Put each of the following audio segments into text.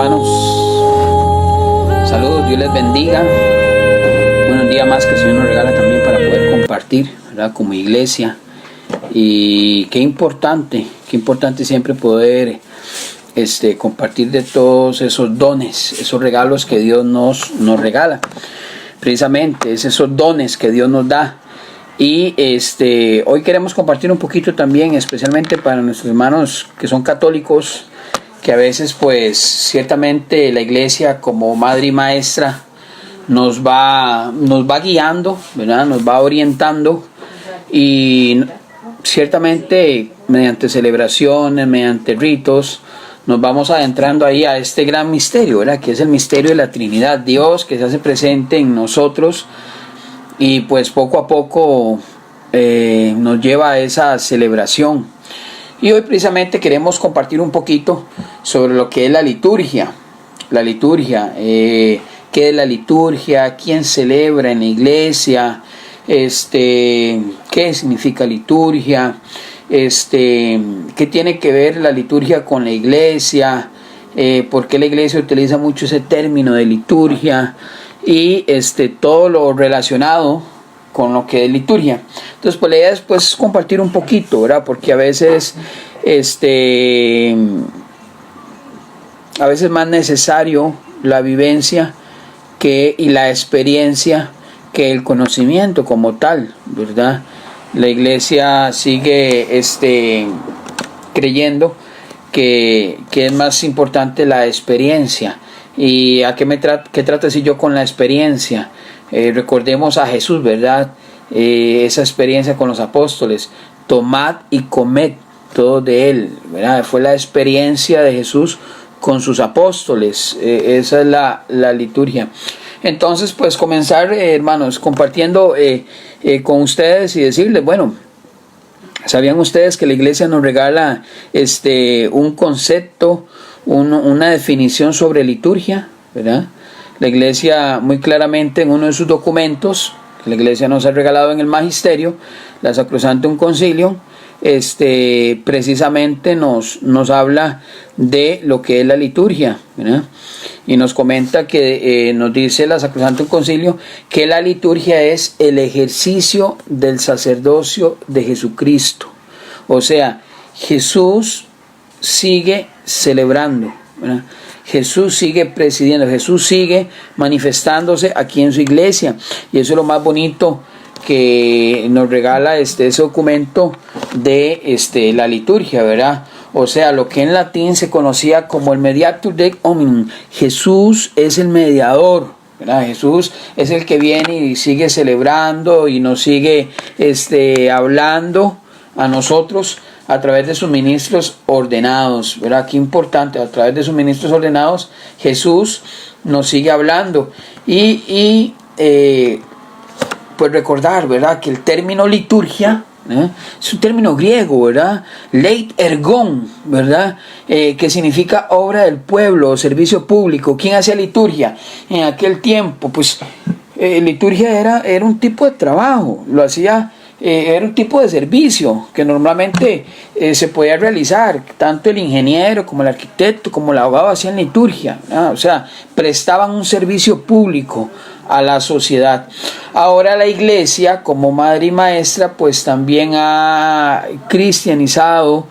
hermanos. Saludos, Dios les bendiga. Bueno, un día más que el Señor nos regala también para poder compartir, ¿verdad? Como iglesia. Y qué importante siempre poder compartir de todos esos dones, esos regalos que Dios nos regala. Precisamente es esos dones que Dios nos da. Y hoy queremos compartir un poquito también, especialmente para nuestros hermanos que son católicos, que a veces pues ciertamente la iglesia como madre y maestra nos va guiando, ¿verdad? Nos va orientando, y ciertamente mediante celebraciones, mediante ritos, nos vamos adentrando ahí a este gran misterio, ¿verdad? Que es el misterio de la Trinidad, Dios que se hace presente en nosotros, y pues poco a poco nos lleva a esa celebración. Y hoy precisamente queremos compartir un poquito sobre lo que es la liturgia. La liturgia, ¿qué es la liturgia? ¿Quién celebra en la iglesia? ¿Qué significa liturgia? ¿Qué tiene que ver la liturgia con la iglesia? ¿Por qué la iglesia utiliza mucho ese término de liturgia? Y todo lo relacionado con lo que es liturgia. Entonces pues la idea es pues compartir un poquito, ¿verdad? Porque a veces más necesario la vivencia y la experiencia que el conocimiento como tal, ¿verdad? La iglesia sigue creyendo que es más importante la experiencia. ¿Y a qué trata si yo con la experiencia? Recordemos a Jesús, ¿verdad? Esa experiencia con los apóstoles: tomad y comed todo de él, ¿verdad? Fue la experiencia de Jesús con sus apóstoles. Esa es la liturgia. Entonces pues comenzar, hermanos, compartiendo con ustedes y decirles, bueno, ¿sabían ustedes que la iglesia nos regala un concepto, una definición sobre liturgia, ¿verdad? La iglesia muy claramente en uno de sus documentos, que la iglesia nos ha regalado en el Magisterio, la Sacrosanctum Concilium, precisamente nos habla de lo que es la liturgia, ¿verdad? Y nos comenta que nos dice la Sacrosanctum Concilium que la liturgia es el ejercicio del sacerdocio de Jesucristo. O sea, Jesús sigue celebrando, ¿verdad? Jesús sigue presidiendo, Jesús sigue manifestándose aquí en su iglesia, y eso es lo más bonito que nos regala ese documento de la liturgia, ¿verdad? O sea, lo que en latín se conocía como el mediator dei hominum. Jesús es el mediador, ¿verdad? Jesús es el que viene y sigue celebrando y nos sigue hablando a nosotros a través de sus ministros ordenados, ¿verdad? Qué importante, a través de sus ministros ordenados Jesús nos sigue hablando. Y pues recordar, ¿verdad?, que el término liturgia es un término griego, ¿verdad? Leit ergon, ¿verdad? Que significa obra del pueblo o servicio público. ¿Quién hacía liturgia en aquel tiempo? Pues liturgia era un tipo de trabajo, lo hacía. Era un tipo de servicio que normalmente se podía realizar. Tanto el ingeniero como el arquitecto como el abogado hacían liturgia, ¿no? O sea, prestaban un servicio público a la sociedad. Ahora la iglesia como madre y maestra pues también ha cristianizado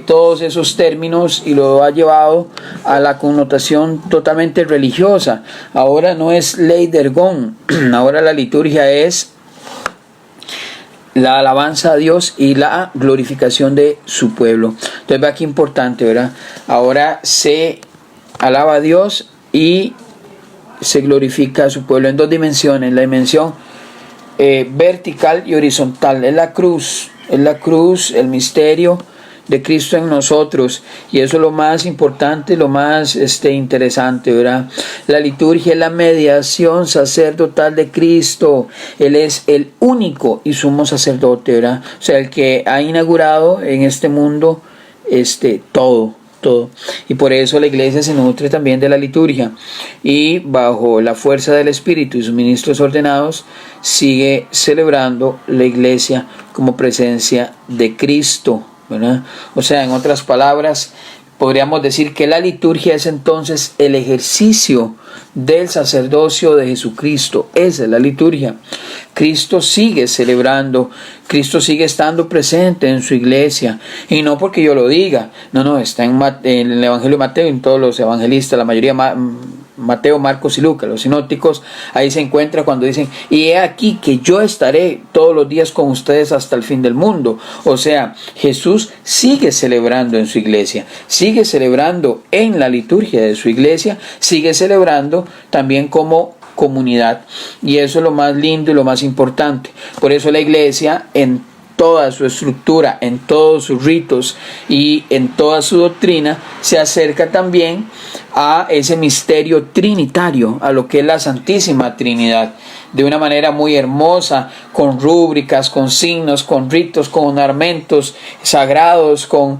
todos esos términos y lo ha llevado a la connotación totalmente religiosa. Ahora no es ley de ergon, ahora la liturgia es la alabanza a Dios y la glorificación de su pueblo. Entonces vea qué importante, ¿verdad? Ahora se alaba a Dios y se glorifica a su pueblo en dos dimensiones: la dimensión vertical y horizontal. Es la cruz, el misterio de Cristo en nosotros, y eso es lo más importante, lo más interesante, ¿verdad? La liturgia es la mediación sacerdotal de Cristo. Él es el único y sumo sacerdote, ¿verdad? O sea, el que ha inaugurado en este mundo todo. Y por eso la iglesia se nutre también de la liturgia, y bajo la fuerza del Espíritu y sus ministros ordenados sigue celebrando la iglesia como presencia de Cristo, ¿verdad? O sea, en otras palabras, podríamos decir que la liturgia es entonces el ejercicio del sacerdocio de Jesucristo. Esa es la liturgia. Cristo sigue celebrando, Cristo sigue estando presente en su iglesia, y no porque yo lo diga, no, está en el Evangelio de Mateo, en todos los evangelistas, la mayoría, Mateo, Marcos y Lucas, los sinópticos, ahí se encuentra cuando dicen: y he aquí que yo estaré todos los días con ustedes hasta el fin del mundo. O sea, Jesús sigue celebrando en su iglesia, sigue celebrando en la liturgia de su iglesia, sigue celebrando también como comunidad, y eso es lo más lindo y lo más importante. Por eso la iglesia, en toda su estructura, en todos sus ritos y en toda su doctrina, se acerca también a ese misterio trinitario, a lo que es la Santísima Trinidad, de una manera muy hermosa, con rúbricas, con signos, con ritos, con ornamentos sagrados, con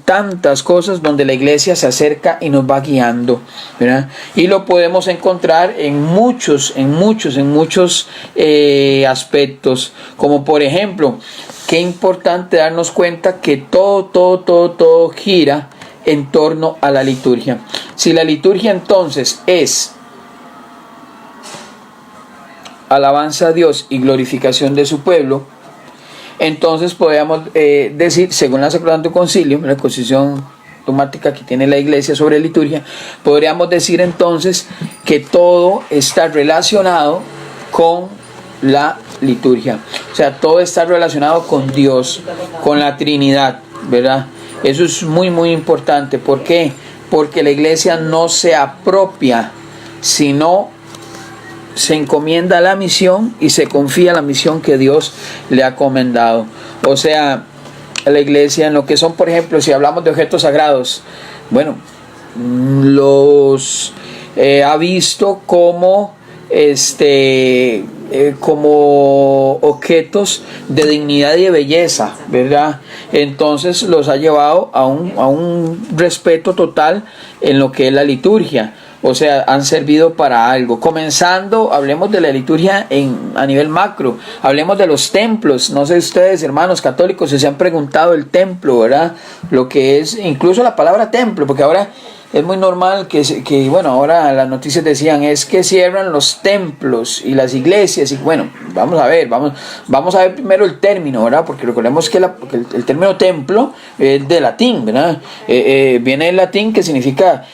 tantas cosas donde la iglesia se acerca y nos va guiando, ¿verdad? Y lo podemos encontrar en muchos aspectos, como por ejemplo, qué importante darnos cuenta que todo gira en torno a la liturgia. Si la liturgia entonces es alabanza a Dios y glorificación de su pueblo, entonces podríamos decir, según la Sacrosanto Concilio, la constitución dogmática que tiene la iglesia sobre liturgia, podríamos decir entonces que todo está relacionado con la liturgia. O sea, todo está relacionado con Dios, con la Trinidad, ¿verdad? Eso es muy importante. ¿Por qué? Porque la iglesia no se apropia, sino se encomienda la misión y se confía la misión que Dios le ha comendado. O sea, la iglesia, en lo que son, por ejemplo, si hablamos de objetos sagrados, los ha visto como como objetos de dignidad y de belleza, ¿verdad? Entonces los ha llevado a un respeto total en lo que es la liturgia. O sea, han servido para algo. Comenzando, hablemos de la liturgia a nivel macro. Hablemos de los templos. No sé ustedes, hermanos católicos, si se han preguntado el templo, ¿verdad? Lo que es, incluso la palabra templo, porque ahora es muy normal que ahora las noticias decían es que cierran los templos y las iglesias, y vamos a ver primero el término, ¿verdad? Porque recordemos que el término templo es de latín, ¿verdad? Viene del latín, que significa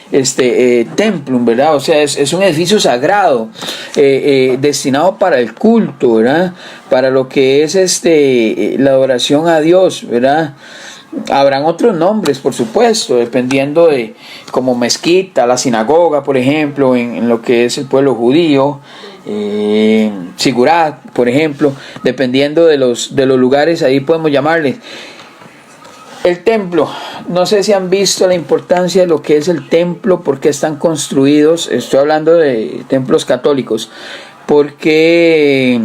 templum, ¿verdad? O sea, es un edificio sagrado, destinado para el culto, ¿verdad? Para lo que es la adoración a Dios, ¿verdad? Habrán otros nombres, por supuesto, dependiendo de, como mezquita, la sinagoga, por ejemplo, en lo que es el pueblo judío, sigurat, por ejemplo, dependiendo de los lugares, ahí podemos llamarles. El templo, no sé si han visto la importancia de lo que es el templo, por qué están construidos. Estoy hablando de templos católicos, porque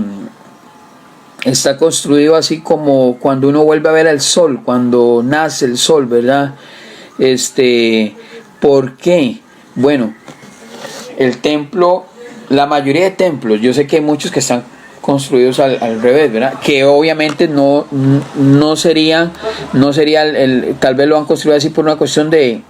está construido así como cuando uno vuelve a ver el sol, cuando nace el sol, ¿verdad? ¿Por qué? Bueno, el templo, la mayoría de templos, yo sé que hay muchos que están construidos al revés, ¿verdad? Que obviamente no sería tal vez lo han construido así por una cuestión de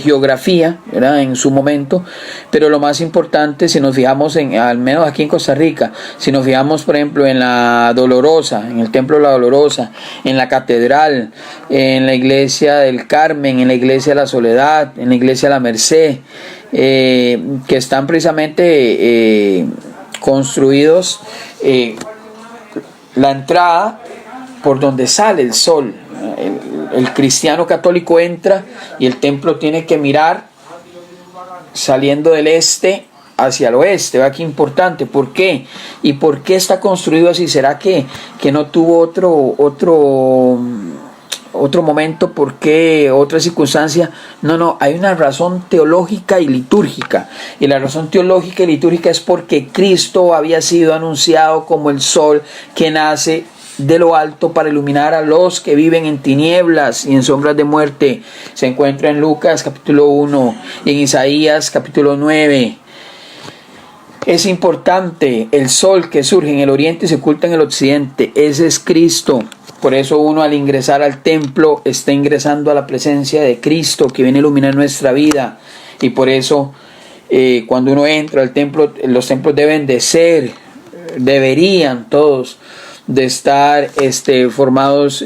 geografía, ¿verdad? En su momento, pero lo más importante, si nos fijamos al menos aquí en Costa Rica, si nos fijamos por ejemplo en la Dolorosa, en el templo de la Dolorosa, en la catedral, en la iglesia del Carmen, en la iglesia de la Soledad, en la iglesia de la Merced, que están precisamente construidos, la entrada por donde sale el sol. El cristiano católico entra y el templo tiene que mirar saliendo del este hacia el oeste. ¿Va? Qué importante. ¿Por qué? ¿Y por qué está construido así? ¿Será que no tuvo otro momento? ¿Por qué? ¿Otra circunstancia? No, hay una razón teológica y litúrgica. Y la razón teológica y litúrgica es porque Cristo había sido anunciado como el sol que nace de lo alto para iluminar a los que viven en tinieblas y en sombras de muerte. Se encuentra en Lucas capítulo 1 y en Isaías capítulo 9. Es importante, el sol que surge en el oriente y se oculta en el occidente, ese es Cristo. Por eso uno al ingresar al templo está ingresando a la presencia de Cristo que viene a iluminar nuestra vida. Y por eso cuando uno entra al templo, los templos deberían todos de estar formados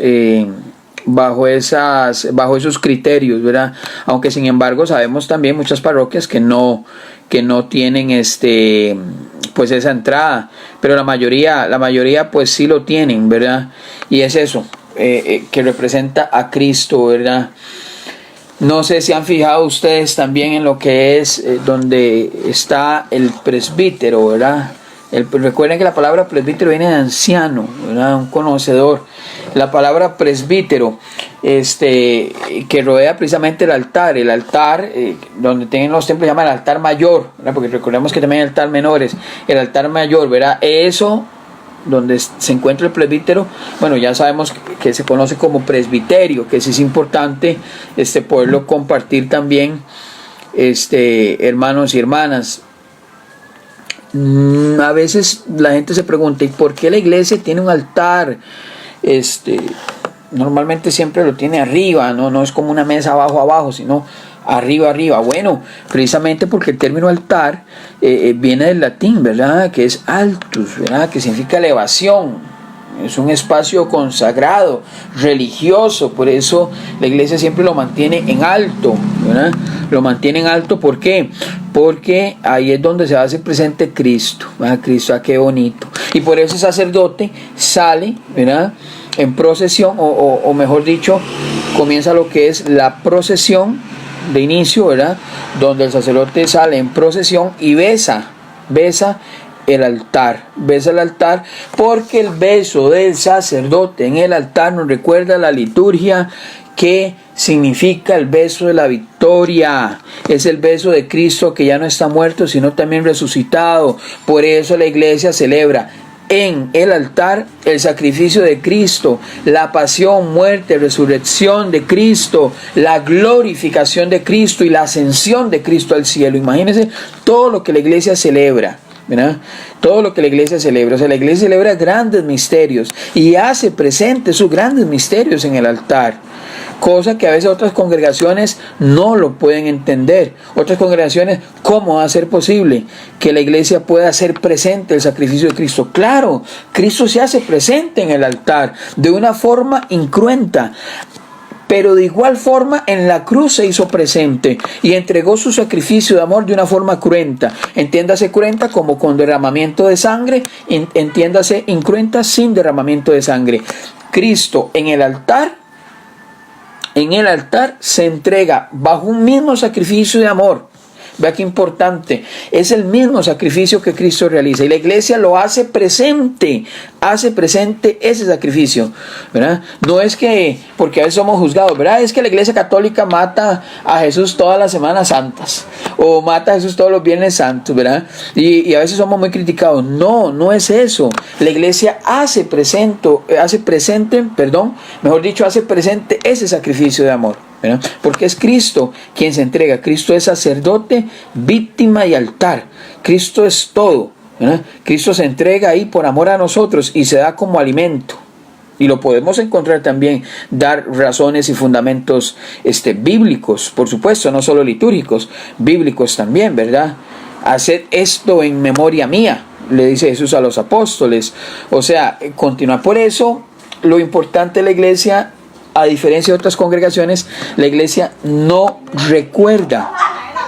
bajo esos criterios, ¿verdad? Aunque sin embargo sabemos también muchas parroquias que no tienen pues esa entrada, pero la mayoría pues sí lo tienen, ¿verdad? Y es eso que representa a Cristo, ¿verdad? No sé si han fijado ustedes también en lo que es donde está el presbítero, ¿verdad? Recuerden que la palabra presbítero viene de anciano, ¿verdad? Un conocedor. La palabra presbítero, que rodea precisamente el altar donde tienen los templos, se llama el altar mayor, ¿verdad? Porque recordemos que también hay altar menores, el altar mayor, ¿verdad? Eso, donde se encuentra el presbítero, bueno, ya sabemos que se conoce como presbiterio, que sí es importante poderlo compartir también, hermanos y hermanas. A veces la gente se pregunta, ¿y por qué la iglesia tiene un altar? Normalmente siempre lo tiene arriba, no es como una mesa abajo, sino arriba. Bueno, precisamente porque el término altar viene del latín, ¿verdad? Que es altus, ¿verdad? Que significa elevación. Es un espacio consagrado, religioso, por eso la iglesia siempre lo mantiene en alto, ¿verdad? Lo mantiene en alto, ¿por qué? Porque ahí es donde se hace presente Cristo, ¿verdad? Cristo, qué bonito. Y por eso el sacerdote sale, ¿verdad? En procesión, o mejor dicho, comienza lo que es la procesión de inicio, ¿verdad? Donde el sacerdote sale en procesión y besa el altar, porque el beso del sacerdote en el altar nos recuerda la liturgia que significa el beso de la victoria. Es el beso de Cristo que ya no está muerto sino también resucitado. Por eso la iglesia celebra en el altar el sacrificio de Cristo, la pasión, muerte, resurrección de Cristo, la glorificación de Cristo y la ascensión de Cristo al cielo. Imagínense todo lo que la iglesia celebra, ¿verdad? Todo lo que la iglesia celebra. O sea, la iglesia celebra grandes misterios y hace presente esos grandes misterios en el altar, cosa que a veces otras congregaciones no lo pueden entender. Otras congregaciones, ¿cómo va a ser posible que la iglesia pueda hacer presente el sacrificio de Cristo? Claro, Cristo se hace presente en el altar de una forma incruenta, pero de igual forma en la cruz se hizo presente y entregó su sacrificio de amor de una forma cruenta. Entiéndase cruenta como con derramamiento de sangre, entiéndase incruenta sin derramamiento de sangre. Cristo en el altar se entrega bajo un mismo sacrificio de amor. Vea qué importante, es el mismo sacrificio que Cristo realiza y la iglesia lo hace presente ese sacrificio, ¿verdad? No es que, porque a veces somos juzgados, ¿verdad? Es que la iglesia católica mata a Jesús todas las Semanas Santas o mata a Jesús todos los Viernes Santos, ¿verdad? Y a veces somos muy criticados. No es eso. La iglesia hace presente ese sacrificio de amor, ¿verdad? Porque es Cristo quien se entrega. Cristo es sacerdote, víctima y altar. Cristo es todo, ¿verdad? Cristo se entrega ahí por amor a nosotros y se da como alimento. Y lo podemos encontrar también, dar razones y fundamentos bíblicos, por supuesto, no solo litúrgicos, bíblicos también, ¿verdad? Haced esto en memoria mía, le dice Jesús a los apóstoles. O sea, continuar. Por eso, lo importante de la iglesia, a diferencia de otras congregaciones, la iglesia no recuerda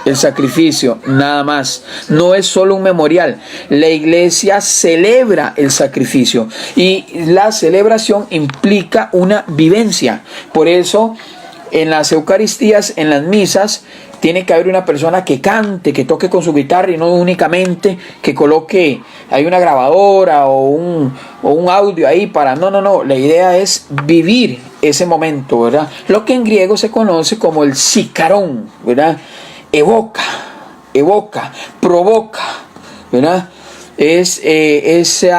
el sacrificio, nada más. No es solo un memorial. La iglesia celebra el sacrificio y la celebración implica una vivencia. Por eso, en las Eucaristías, en las misas, tiene que haber una persona que cante, que toque con su guitarra y no únicamente que coloque hay una grabadora o un audio ahí para... No. La idea es vivir ese momento, ¿verdad? Lo que en griego se conoce como el sicarón, ¿verdad? Evoca, provoca, ¿verdad? Es ese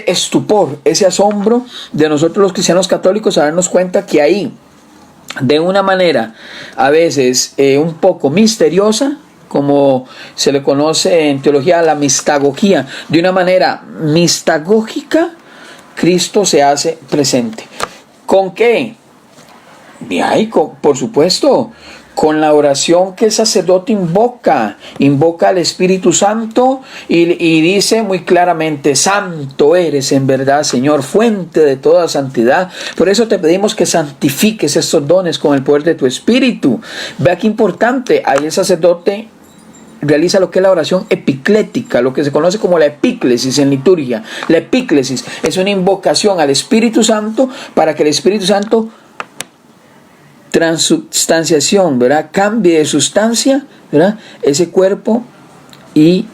estupor, ese asombro de nosotros los cristianos católicos a darnos cuenta que ahí, de una manera a veces un poco misteriosa, como se le conoce en teología la mistagogía, de una manera mistagógica, Cristo se hace presente. ¿Con qué? Por supuesto, con la oración que el sacerdote invoca al Espíritu Santo y dice muy claramente: santo eres en verdad, Señor, fuente de toda santidad. Por eso te pedimos que santifiques estos dones con el poder de tu Espíritu. Vea qué importante. Ahí el sacerdote realiza lo que es la oración epiclética, lo que se conoce como la epíclesis en liturgia. La epíclesis es una invocación al Espíritu Santo para que el Espíritu Santo transubstanciación, ¿verdad? Cambie de sustancia, ¿verdad? Ese cuerpo y,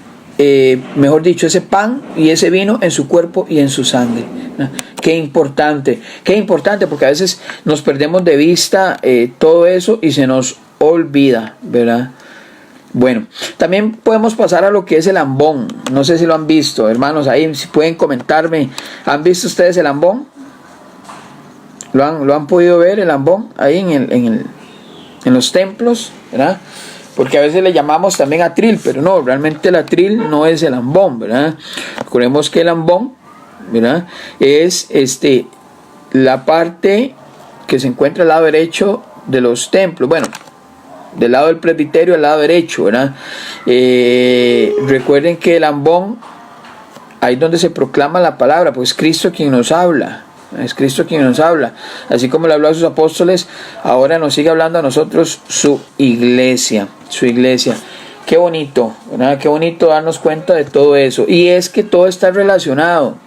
mejor dicho, ese pan y ese vino en su cuerpo y en su sangre, ¿verdad? Qué importante, porque a veces nos perdemos de vista todo eso y se nos olvida, ¿verdad? Bueno, también podemos pasar a lo que es el ambón. No sé si lo han visto, hermanos, ahí si pueden comentarme. ¿Han visto ustedes el ambón? ¿Lo han podido ver el ambón ahí en los templos, ¿verdad? Porque a veces le llamamos también atril, pero no, realmente el atril no es el ambón, ¿verdad? Recordemos que el ambón, ¿verdad?, es la parte que se encuentra al lado derecho de los templos. Bueno, del lado del presbiterio al lado derecho, ¿verdad? Recuerden que el ambón, ahí donde se proclama la palabra, pues Cristo quien nos habla. Es Cristo quien nos habla. Así como le habló a sus apóstoles, ahora nos sigue hablando a nosotros su iglesia. Su iglesia. Qué bonito, ¿verdad? Qué bonito darnos cuenta de todo eso. Y es que todo está relacionado.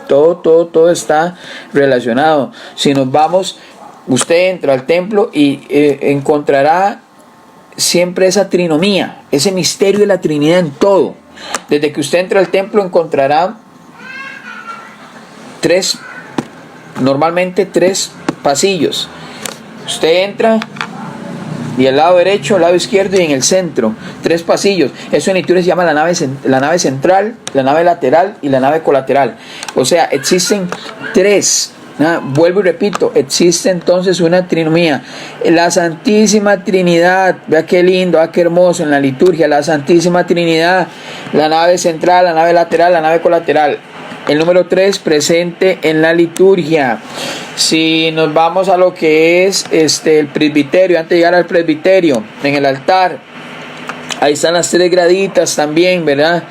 Todo está relacionado. Si nos vamos, usted entra al templo y encontrará siempre esa trinomía, ese misterio de la Trinidad en todo. Desde que usted entra al templo encontrará normalmente tres pasillos. Usted entra y al lado derecho, al lado izquierdo y en el centro, 3 pasillos. Eso en liturgia se llama la nave central, la nave lateral y la nave colateral. O sea, existen 3. Vuelvo y repito, existe entonces una trinomía. La Santísima Trinidad, vea qué lindo, qué hermoso en la liturgia, la Santísima Trinidad, la nave central, la nave lateral, la nave colateral. El número 3 presente en la liturgia. Si nos vamos a lo que es el presbiterio, antes de llegar al presbiterio, en el altar, ahí están las 3 graditas también, ¿verdad?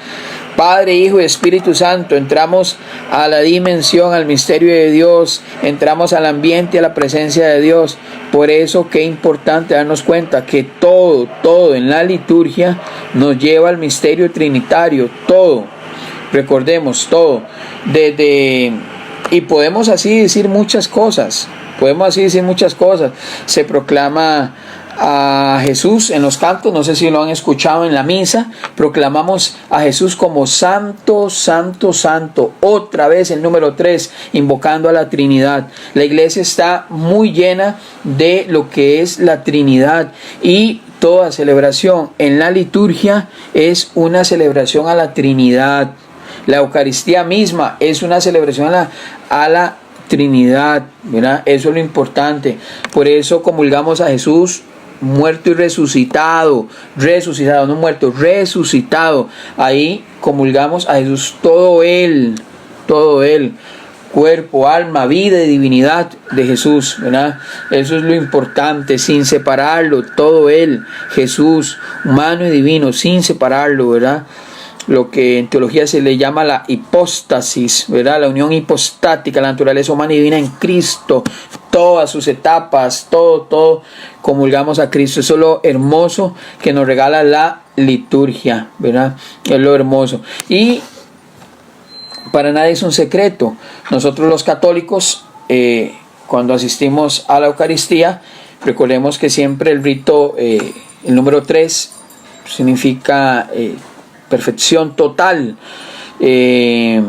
Padre, Hijo y Espíritu Santo. Entramos a la dimensión, al misterio de Dios, entramos al ambiente y a la presencia de Dios. Por eso qué importante darnos cuenta que todo en la liturgia nos lleva al misterio trinitario, todo. Recordemos todo, y podemos así decir muchas cosas, se proclama a Jesús en los cantos, no sé si lo han escuchado en la misa, proclamamos a Jesús como santo, santo, santo, otra vez el número 3, invocando a la Trinidad. La iglesia está muy llena de lo que es la Trinidad y toda celebración en la liturgia es una celebración a la Trinidad. La Eucaristía misma es una celebración a la Trinidad, ¿verdad? Eso es lo importante. Por eso comulgamos a Jesús muerto y resucitado, no muerto, resucitado. Ahí comulgamos a Jesús, todo él, cuerpo, alma, vida y divinidad de Jesús, ¿verdad? Eso es lo importante, sin separarlo, todo él, Jesús, humano y divino, sin separarlo, ¿verdad? Lo que en teología se le llama la hipóstasis, ¿verdad? La unión hipostática, la naturaleza humana y divina en Cristo, todas sus etapas, todo comulgamos a Cristo. Eso es lo hermoso que nos regala la liturgia, ¿verdad? Es lo hermoso. Y para nadie es un secreto. Nosotros los católicos, cuando asistimos a la Eucaristía, recordemos que siempre el rito, el número 3, significa perfección total. El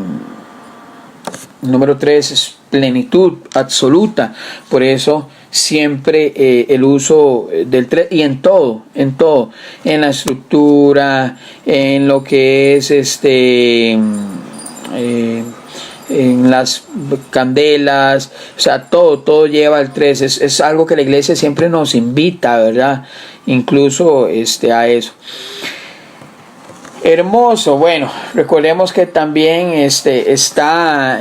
número 3 es plenitud absoluta. Por eso siempre el uso del 3, y en todo, en la estructura, en lo que es en las candelas, o sea, todo lleva el 3. Es algo que la iglesia siempre nos invita, ¿verdad? Incluso a eso. Hermoso. Bueno, recordemos que también está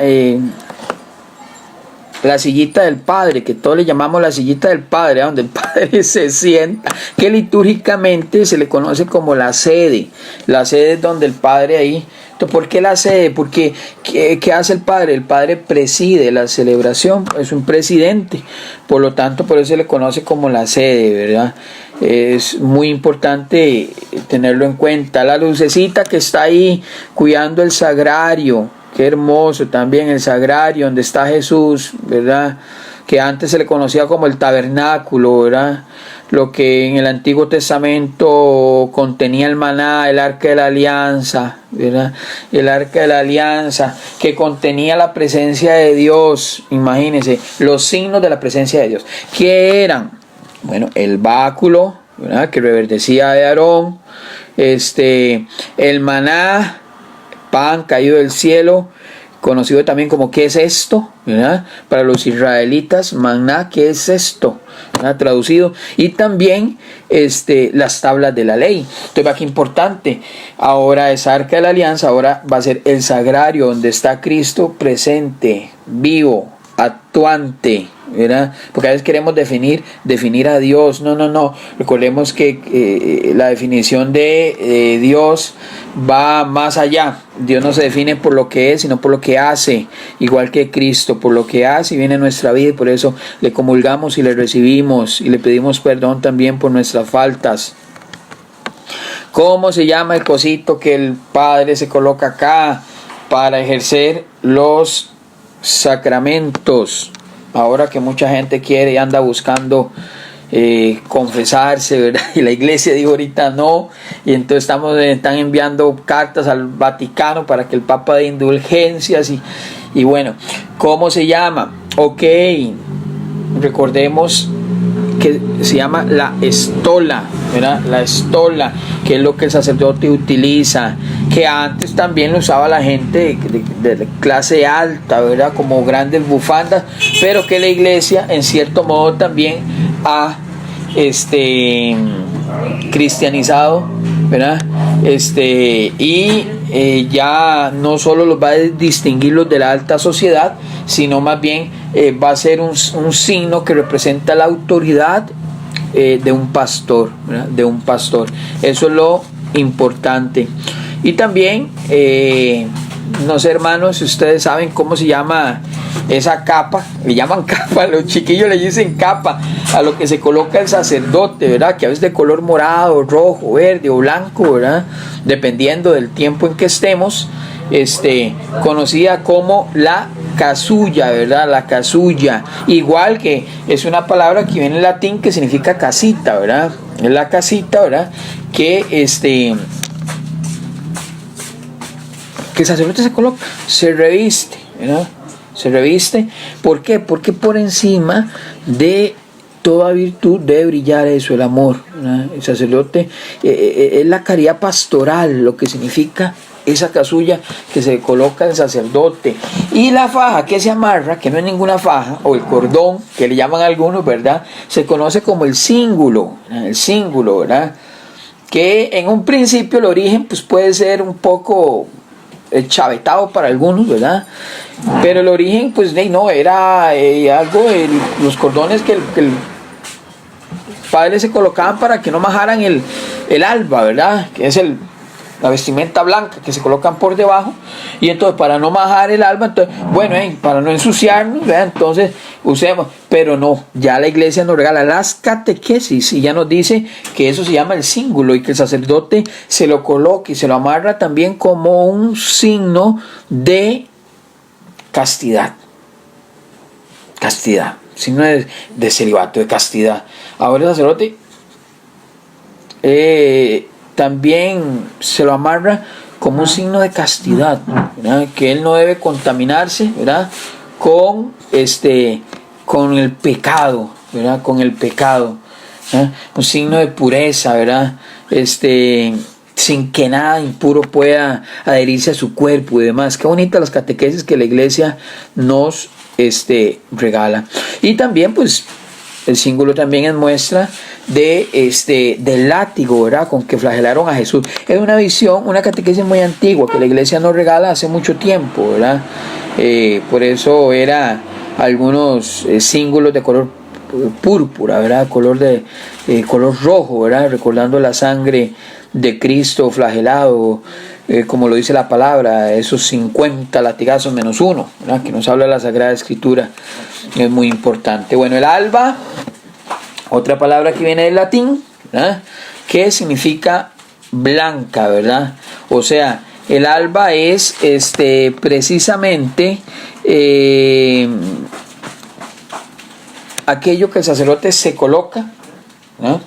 la sillita del Padre, que todos le llamamos la sillita del Padre, donde el Padre se sienta, que litúrgicamente se le conoce como la sede es donde el Padre ahí. Entonces, ¿por qué la sede? Porque ¿qué hace el Padre? El Padre preside la celebración, es un presidente, por lo tanto por eso se le conoce como la sede, ¿verdad? Es muy importante tenerlo en cuenta. La lucecita que está ahí cuidando el sagrario, qué hermoso también el sagrario donde está Jesús, ¿verdad? Que antes se le conocía como el tabernáculo, ¿verdad? Lo que en el Antiguo Testamento contenía el maná, el arca de la alianza, ¿verdad? El arca de la alianza que contenía la presencia de Dios. Imagínense, los signos de la presencia de Dios. ¿Qué eran? Bueno, el báculo, ¿verdad? Que reverdecía de Aarón, el maná, pan caído del cielo, conocido también como ¿qué es esto? ¿Verdad? Para los israelitas, maná, ¿qué es esto? ¿Verdad? Traducido. Y también las tablas de la ley. Entonces, va que importante. Ahora esa arca de la alianza, ahora va a ser el sagrario donde está Cristo presente, vivo, actuante, ¿verdad? Porque a veces queremos definir a Dios. No. Recordemos que la definición de Dios va más allá. Dios no se define por lo que es, sino por lo que hace, igual que Cristo, por lo que hace y viene en nuestra vida, y por eso le comulgamos y le recibimos y le pedimos perdón también por nuestras faltas. ¿Cómo se llama el cosito que el Padre se coloca acá para ejercer los sacramentos? Ahora que mucha gente quiere y anda buscando confesarse, ¿verdad? Y la iglesia dijo ahorita no, y entonces están enviando cartas al Vaticano para que el Papa dé indulgencias y bueno, ¿cómo se llama? Ok, recordemos que se llama la estola, ¿verdad? La estola, que es lo que el sacerdote utiliza, que antes también lo usaba la gente de clase alta, ¿verdad? Como grandes bufandas, pero que la iglesia en cierto modo también ha cristianizado, ¿verdad? Ya no solo los va a distinguir los de la alta sociedad, sino más bien va a ser un signo que representa la autoridad de un pastor, ¿verdad? De un pastor. Eso es lo importante. Y también, no sé, hermanos, si ustedes saben cómo se llama esa capa, le llaman capa, los chiquillos le dicen capa a lo que se coloca el sacerdote, ¿verdad? Que a veces de color morado, rojo, verde o blanco, ¿verdad? Dependiendo del tiempo en que estemos, conocida como la casulla, ¿verdad? La casulla, igual que es una palabra que viene en latín que significa casita, ¿verdad? Es la casita, ¿verdad? Que que el sacerdote se coloca, se reviste, ¿verdad? Se reviste. ¿Por qué? Porque por encima de toda virtud debe brillar eso, el amor, ¿verdad? El sacerdote es la caridad pastoral, lo que significa esa casulla que se coloca el sacerdote. Y la faja que se amarra, que no es ninguna faja, o el cordón, que le llaman algunos, ¿verdad? Se conoce como el cíngulo, ¿verdad? Que en un principio el origen pues puede ser un poco chavetado para algunos, ¿verdad? Pero el origen pues no era algo de los cordones que el padre se colocaban para que no majaran el alba, ¿verdad? Que es la vestimenta blanca que se colocan por debajo, y entonces para no majar el alba, entonces, bueno, para no ensuciarnos, ¿verdad? Entonces usemos, pero no, ya la iglesia nos regala las catequesis y ya nos dice que eso se llama el cíngulo y que el sacerdote se lo coloque y se lo amarra también como un signo de castidad, signo de celibato, de castidad. Ahora el sacerdote también se lo amarra como un signo de castidad, ¿verdad? Que él no debe contaminarse, ¿verdad? Con el pecado, ¿verdad? Con el pecado, ¿verdad? Un signo de pureza, ¿verdad? Sin que nada impuro pueda adherirse a su cuerpo y demás. Qué bonitas las catequesis que la iglesia nos regala. Y también pues el símbolo también es muestra del látigo, ¿verdad? Con que flagelaron a Jesús. Es una visión, una catequesis muy antigua que la iglesia nos regala hace mucho tiempo, ¿verdad? Por eso era algunos símbolos de color púrpura, ¿verdad? Color rojo, ¿verdad? Recordando la sangre de Cristo flagelado, como lo dice la palabra, esos 50 latigazos menos uno, ¿verdad? Que nos habla la Sagrada Escritura, es muy importante. Bueno, el alba, otra palabra que viene del latín, ¿verdad? Que significa blanca, ¿verdad? O sea, el alba es precisamente aquello que el sacerdote se coloca, ¿no?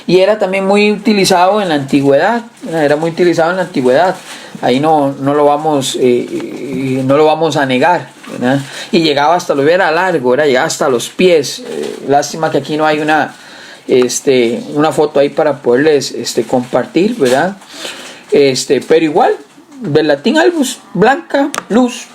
Y era también muy utilizado en la antigüedad, ahí no lo vamos a negar, ¿verdad? Y llegaba hasta lo era largo, llegaba hasta los pies. Lástima que aquí no hay una foto ahí para poderles compartir, ¿verdad? Pero igual, del latín albus, blanca, luz,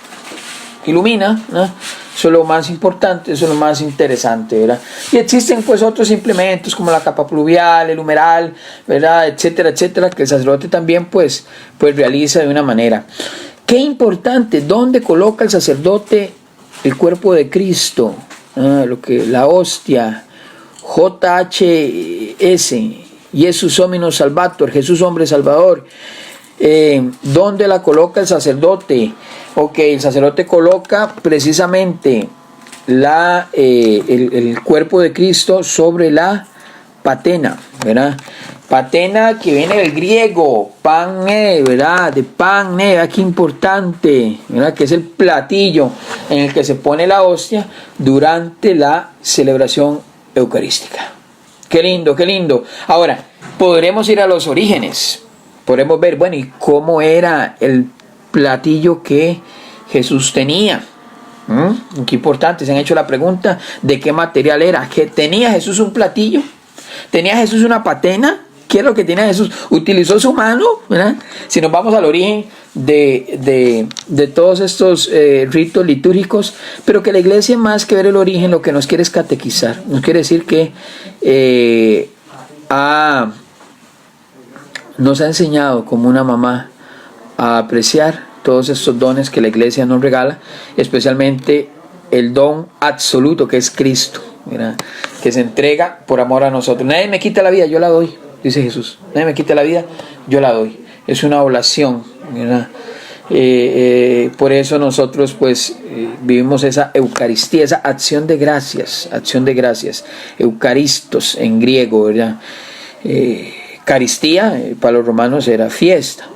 ilumina, ¿no? Eso es lo más importante, eso es lo más interesante, ¿verdad? Y existen pues otros implementos como la capa pluvial, el humeral, ¿verdad? Etcétera, etcétera, que el sacerdote también pues realiza de una manera. Qué importante, ¿dónde coloca el sacerdote el cuerpo de Cristo? La hostia, JHS, Jesus Hominis Salvator, Jesús hombre salvador. ¿Dónde la coloca el sacerdote? Ok, el sacerdote coloca precisamente el cuerpo de Cristo sobre la patena, ¿verdad? Patena que viene del griego, pané, ¿verdad? De pané, aquí importante, ¿verdad? Que es el platillo en el que se pone la hostia durante la celebración eucarística. Qué lindo, qué lindo. Ahora, podremos ir a los orígenes. Podemos ver, bueno, ¿y cómo era el platillo que Jesús tenía? Qué importante, se han hecho la pregunta de qué material era. ¿Que tenía Jesús un platillo? ¿Tenía Jesús una patena? ¿Qué es lo que tenía Jesús? ¿Utilizó su mano? ¿Verdad? Si nos vamos al origen de todos estos ritos litúrgicos, pero que la iglesia, más que ver el origen, lo que nos quiere es catequizar. Nos quiere decir que nos ha enseñado como una mamá a apreciar todos estos dones que la iglesia nos regala, especialmente el don absoluto que es Cristo, ¿verdad? Que se entrega por amor a nosotros. Nadie me quita la vida, yo la doy, dice Jesús. Nadie me quita la vida, yo la doy. Es una oblación, ¿verdad? Por eso nosotros pues vivimos esa Eucaristía, esa acción de gracias, Eucaristos en griego, ¿verdad? Eucaristía para los romanos era fiesta,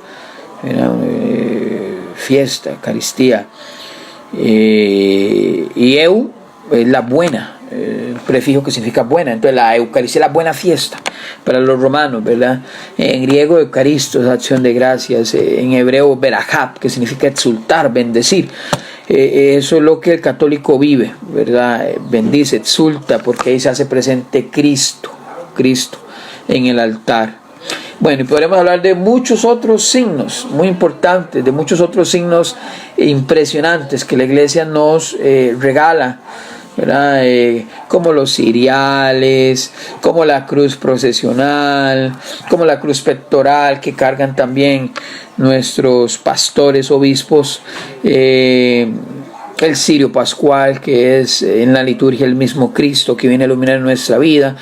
Eucaristía, y eu es la buena, el prefijo que significa buena. Entonces la Eucaristía es la buena fiesta para los romanos, ¿verdad? En griego Eucaristos, acción de gracias, en hebreo berajab, que significa exultar, bendecir. Eso es lo que el católico vive, ¿verdad? Bendice, exulta, porque ahí se hace presente Cristo en el altar. Bueno, y podremos hablar de muchos otros signos muy importantes, de muchos otros signos impresionantes que la iglesia nos regala, ¿verdad? Como los ciriales, como la cruz procesional, como la cruz pectoral que cargan también nuestros pastores, obispos, el cirio pascual, que es en la liturgia el mismo Cristo que viene a iluminar nuestra vida.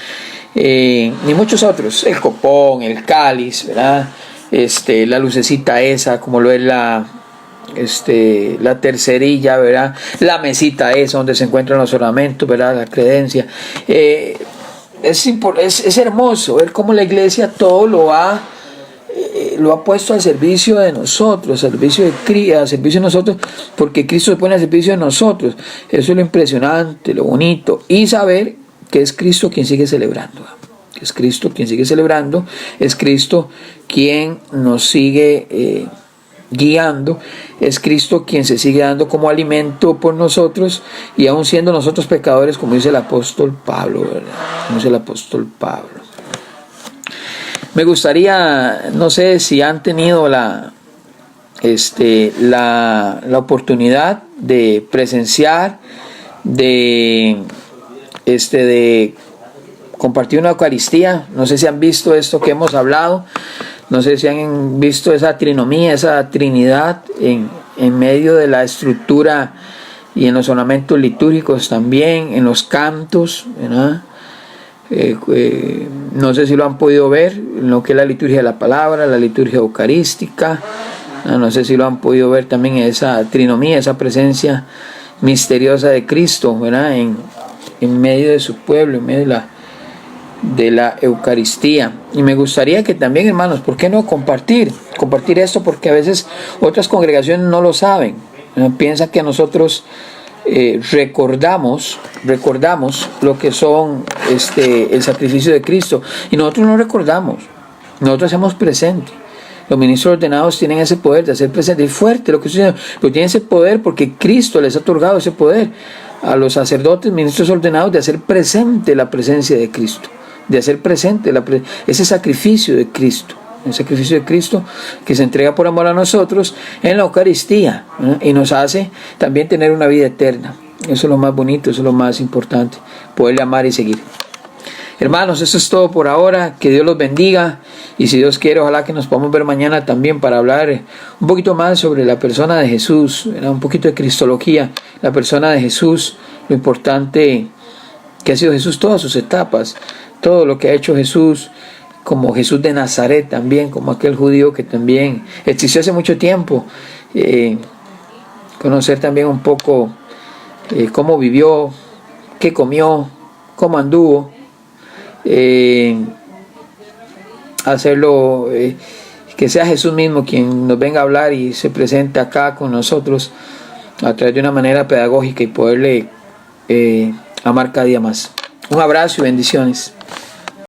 Y muchos otros, el copón, el cáliz, ¿verdad? La lucecita esa, como lo es la tercerilla, ¿verdad? La mesita esa donde se encuentran los ornamentos, ¿verdad? La credencia. Es hermoso ver cómo la iglesia todo lo ha puesto al servicio de nosotros, al servicio de nosotros, porque Cristo se pone al servicio de nosotros. Eso es lo impresionante, lo bonito, y saber que es Cristo quien sigue celebrando, es Cristo quien nos sigue guiando, es Cristo quien se sigue dando como alimento por nosotros, y aún siendo nosotros pecadores, como dice el apóstol Pablo, ¿verdad? Me gustaría, no sé si han tenido la oportunidad de presenciar, de compartir una Eucaristía. No sé si han visto esto que hemos hablado, no sé si han visto esa trinomía, esa Trinidad en medio de la estructura y en los ornamentos litúrgicos también, en los cantos, ¿verdad? No sé si lo han podido ver, en lo que es la liturgia de la palabra, la liturgia eucarística, no sé si lo han podido ver también esa trinomía, esa presencia misteriosa de Cristo, ¿verdad? En medio de su pueblo, en medio de la Eucaristía. Y me gustaría que también, hermanos, ¿por qué no compartir esto? Porque a veces otras congregaciones no lo saben, ¿no? Piensan que nosotros recordamos lo que son el sacrificio de Cristo, y nosotros no recordamos, nosotros hacemos presente. Los ministros ordenados tienen ese poder de hacer presente. Es fuerte lo que sucede, pero tienen ese poder porque Cristo les ha otorgado ese poder a los sacerdotes, ministros ordenados, de hacer presente la presencia de Cristo, de hacer presente ese sacrificio de Cristo, el sacrificio de Cristo que se entrega por amor a nosotros en la Eucaristía, ¿no? Y nos hace también tener una vida eterna. Eso es lo más bonito, eso es lo más importante, poderle amar y seguir. Hermanos, eso es todo por ahora. Que Dios los bendiga, y si Dios quiere, ojalá que nos podamos ver mañana también para hablar un poquito más sobre la persona de Jesús, ¿verdad? Un poquito de cristología, la persona de Jesús, lo importante que ha sido Jesús, todas sus etapas, todo lo que ha hecho Jesús, como Jesús de Nazaret también, como aquel judío que también existió hace mucho tiempo. Conocer también un poco cómo vivió, qué comió, cómo anduvo. Hacerlo, que sea Jesús mismo quien nos venga a hablar y se presente acá con nosotros a través de una manera pedagógica, y poderle amar cada día más. Un abrazo y bendiciones.